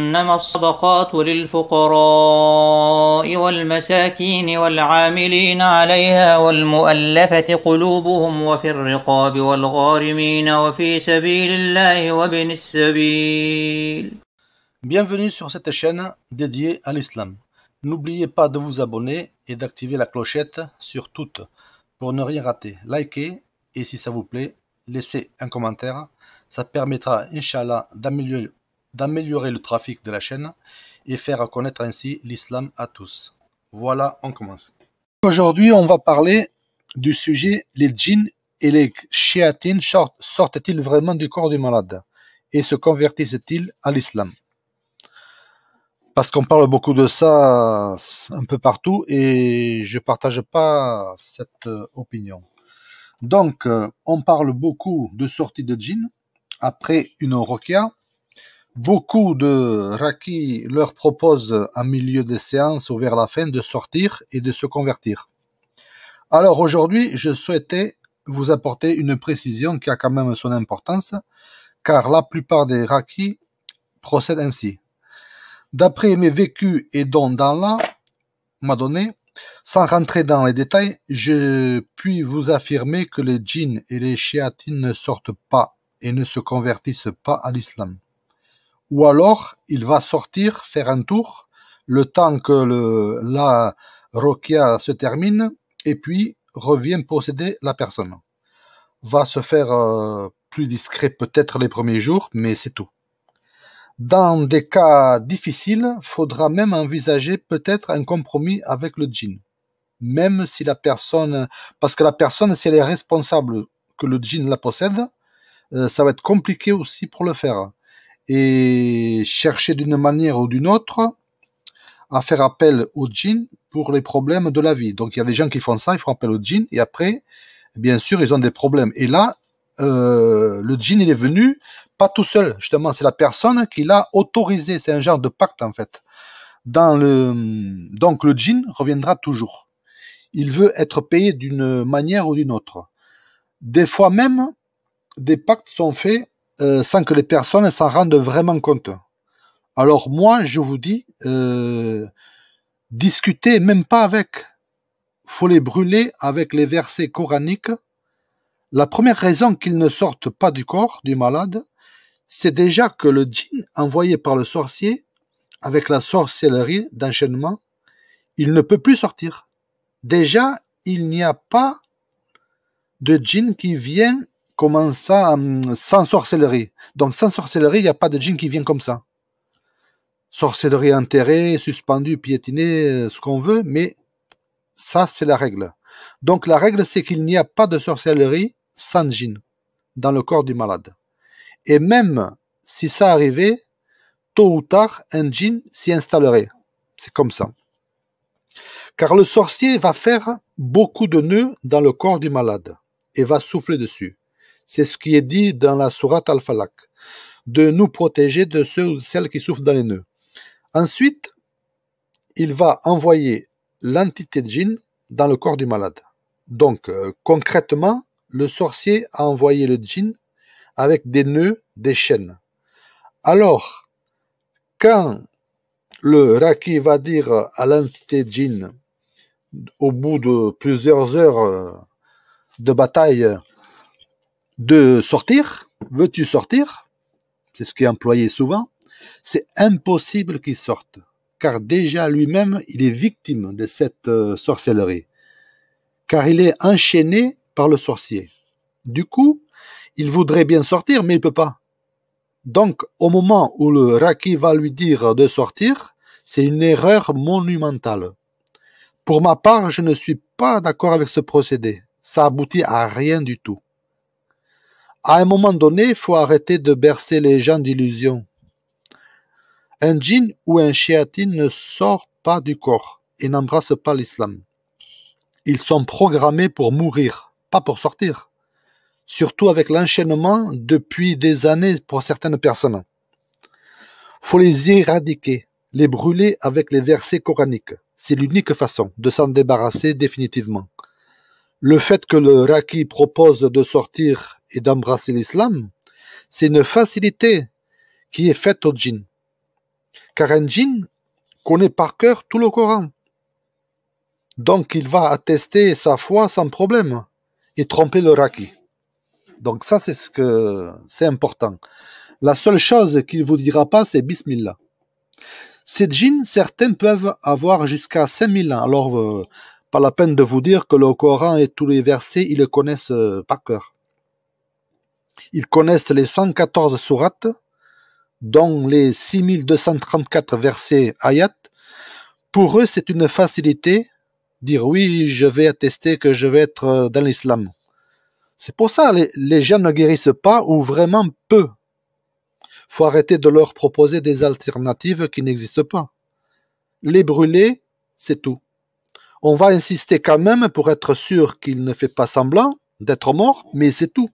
إنما الصدقات للفقراء والمساكين والعاملين عليها والمؤلفة قلوبهم وفي الرقاب والغارمين وفي سبيل الله وابن السبيل. Bienvenue sur cette chaîne dédiée à l'islam. N'oubliez pas de vous abonner et d'activer la clochette sur toutes pour ne rien rater. Likez et si ça vous plaît, laissez un commentaire. Ça permettra, Inch'Allah, d'améliorer le trafic de la chaîne et faire connaître ainsi l'islam à tous. Voilà, on commence. Aujourd'hui, on va parler du sujet les djinns et les shéatines sortent-ils vraiment du corps du malade et se convertissent-ils à l'islam? Parce qu'on parle beaucoup de ça un peu partout et je partage pas cette opinion. Donc, on parle beaucoup de sortie de djinn après une ruqya. Beaucoup de raqis leur proposent en milieu de séance ou vers la fin de sortir et de se convertir. Alors aujourd'hui, je souhaitais vous apporter une précision qui a quand même son importance, car la plupart des raqis procèdent ainsi. D'après mes vécus et dont d'Allah m'a donné, sans rentrer dans les détails, je puis vous affirmer que les djinns et les shéatines ne sortent pas et ne se convertissent pas à l'islam. Ou alors, il va sortir, faire un tour, le temps que la ruqya se termine, et puis revient posséder la personne. Va se faire plus discret peut-être les premiers jours, mais c'est tout. Dans des cas difficiles, faudra même envisager peut-être un compromis avec le djinn. Même si la personne, parce que la personne, si elle est responsable que le djinn la possède, ça va être compliqué aussi pour le faire. Et chercher d'une manière ou d'une autre à faire appel au djinn pour les problèmes de la vie. Donc il y a des gens qui font ça, ils font appel au djinn, et après, bien sûr, ils ont des problèmes. Et là, le djinn, il est venu pas tout seul, justement, c'est la personne qui l'a autorisé, c'est un genre de pacte en fait. Donc le djinn reviendra toujours. Il veut être payé d'une manière ou d'une autre. Des fois même, des pactes sont faits sans que les personnes s'en rendent vraiment compte. Alors moi, je vous dis, discutez même pas avec. Faut les brûler avec les versets coraniques. La première raison qu'ils ne sortent pas du corps du malade, c'est déjà que le djinn envoyé par le sorcier, avec la sorcellerie d'enchaînement, il ne peut plus sortir. Déjà, il n'y a pas de djinn qui vient comme ça, sans sorcellerie. Donc sans sorcellerie, il n'y a pas de djinn qui vient comme ça. Sorcellerie enterrée, suspendue, piétinée, ce qu'on veut, mais ça c'est la règle. Donc la règle c'est qu'il n'y a pas de sorcellerie sans djinn dans le corps du malade. Et même si ça arrivait, tôt ou tard, un djinn s'y installerait. C'est comme ça. Car le sorcier va faire beaucoup de nœuds dans le corps du malade et va souffler dessus. C'est ce qui est dit dans la sourate Al-Falaq, de nous protéger de ceux ou celles qui souffrent dans les nœuds. Ensuite, il va envoyer l'entité djinn dans le corps du malade. Donc, concrètement, le sorcier a envoyé le djinn avec des nœuds, des chaînes. Alors, quand le raqi va dire à l'entité djinn, au bout de plusieurs heures de bataille, de sortir, veux-tu sortir? C'est ce qui est employé souvent. C'est impossible qu'il sorte, car déjà lui-même, il est victime de cette sorcellerie, car il est enchaîné par le sorcier. Du coup, il voudrait bien sortir, mais il ne peut pas. Donc, au moment où le raqi va lui dire de sortir, c'est une erreur monumentale. Pour ma part, je ne suis pas d'accord avec ce procédé. Ça aboutit à rien du tout. À un moment donné, il faut arrêter de bercer les gens d'illusions. Un djinn ou un shéatine ne sort pas du corps et n'embrasse pas l'islam. Ils sont programmés pour mourir, pas pour sortir. Surtout avec l'enchaînement depuis des années pour certaines personnes. Faut les éradiquer, les brûler avec les versets coraniques. C'est l'unique façon de s'en débarrasser définitivement. Le fait que le raqi propose de sortir et d'embrasser l'islam, c'est une facilité qui est faite au djinn. Car un djinn connaît par cœur tout le Coran. Donc il va attester sa foi sans problème et tromper le raki. Donc ça c'est important. La seule chose qu'il vous dira pas, c'est Bismillah. Ces djinns, certains peuvent avoir jusqu'à 5000 ans. Alors, pas la peine de vous dire que le Coran et tous les versets, ils le connaissent par cœur. Ils connaissent les 114 sourates, dont les 6234 versets ayat. Pour eux, c'est une facilité, dire oui, je vais attester que je vais être dans l'islam. C'est pour ça les gens ne guérissent pas ou vraiment peu. Faut arrêter de leur proposer des alternatives qui n'existent pas. Les brûler, c'est tout. On va insister quand même pour être sûr qu'il ne fait pas semblant d'être mort, mais c'est tout.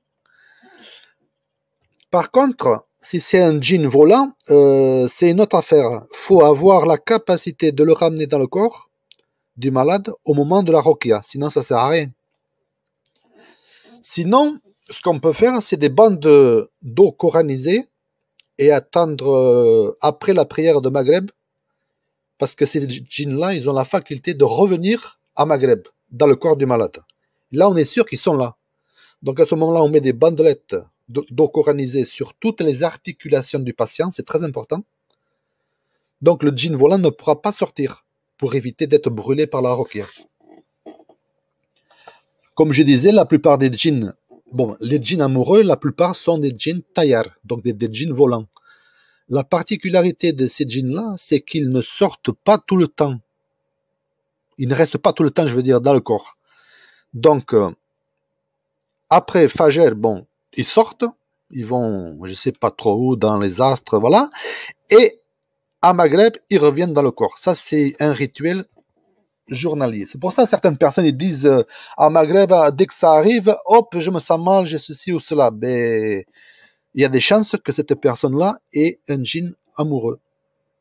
Par contre, si c'est un djinn volant, c'est une autre affaire. Faut avoir la capacité de le ramener dans le corps du malade au moment de la ruqya, sinon ça sert à rien. Sinon, ce qu'on peut faire, c'est des bandes d'eau coranisée et attendre après la prière de Maghreb, parce que ces djinns-là, ils ont la faculté de revenir à Maghreb, dans le corps du malade. Là, on est sûr qu'ils sont là. Donc à ce moment-là, on met des bandelettes d'eau coranisée sur toutes les articulations du patient, c'est très important. Donc le djinn volant ne pourra pas sortir pour éviter d'être brûlé par la ruqya. Comme je disais, la plupart des djinns, les djinns amoureux, la plupart sont des djinns tayyar, donc des djinns volants. La particularité de ces djinns-là, c'est qu'ils ne sortent pas tout le temps. Ils ne restent pas tout le temps, je veux dire, dans le corps. Donc, après Fajr, ils sortent, ils vont, je sais pas trop où, dans les astres, voilà. Et à Maghreb, ils reviennent dans le corps. Ça, c'est un rituel journalier. C'est pour ça que certaines personnes ils disent à Maghreb, dès que ça arrive, hop, je me sens mal, j'ai ceci ou cela. Ben, il y a des chances que cette personne-là ait un djinn amoureux.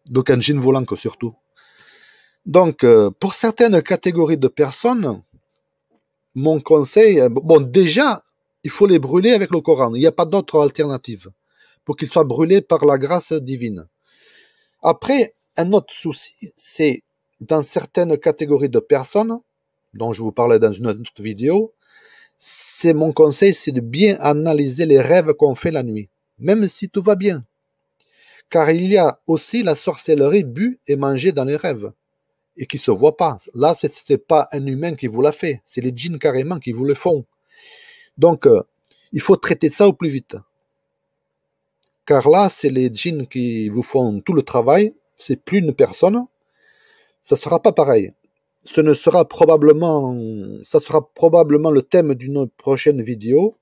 Donc un djinn volant surtout. Donc, pour certaines catégories de personnes, mon conseil, déjà, il faut les brûler avec le Coran. Il n'y a pas d'autre alternative pour qu'ils soient brûlés par la grâce divine. Après, un autre souci, c'est dans certaines catégories de personnes, dont je vous parlais dans une autre vidéo, c'est mon conseil, c'est de bien analyser les rêves qu'on fait la nuit, même si tout va bien. Car il y a aussi la sorcellerie bue et mangée dans les rêves, et qui se voit pas. Là, c'est pas un humain qui vous l'a fait, c'est les djinns carrément qui vous le font. Donc, il faut traiter ça au plus vite. Car là, c'est les djinns qui vous font tout le travail, c'est plus une personne, ça sera pas pareil. Ça sera probablement le thème d'une prochaine vidéo.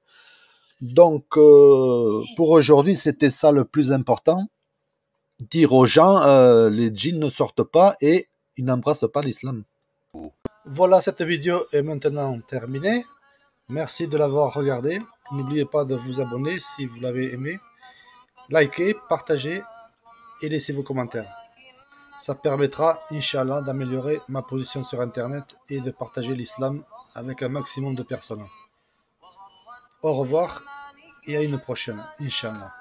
Donc, pour aujourd'hui, c'était ça le plus important. Dire aux gens, les djinns ne sortent pas et ils n'embrassent pas l'islam. Voilà, cette vidéo est maintenant terminée. Merci de l'avoir regardée. N'oubliez pas de vous abonner si vous l'avez aimé. Likez, partagez et laissez vos commentaires. Ça permettra, Inch'Allah, d'améliorer ma position sur Internet et de partager l'islam avec un maximum de personnes. Au revoir et à une prochaine, Inch'Allah.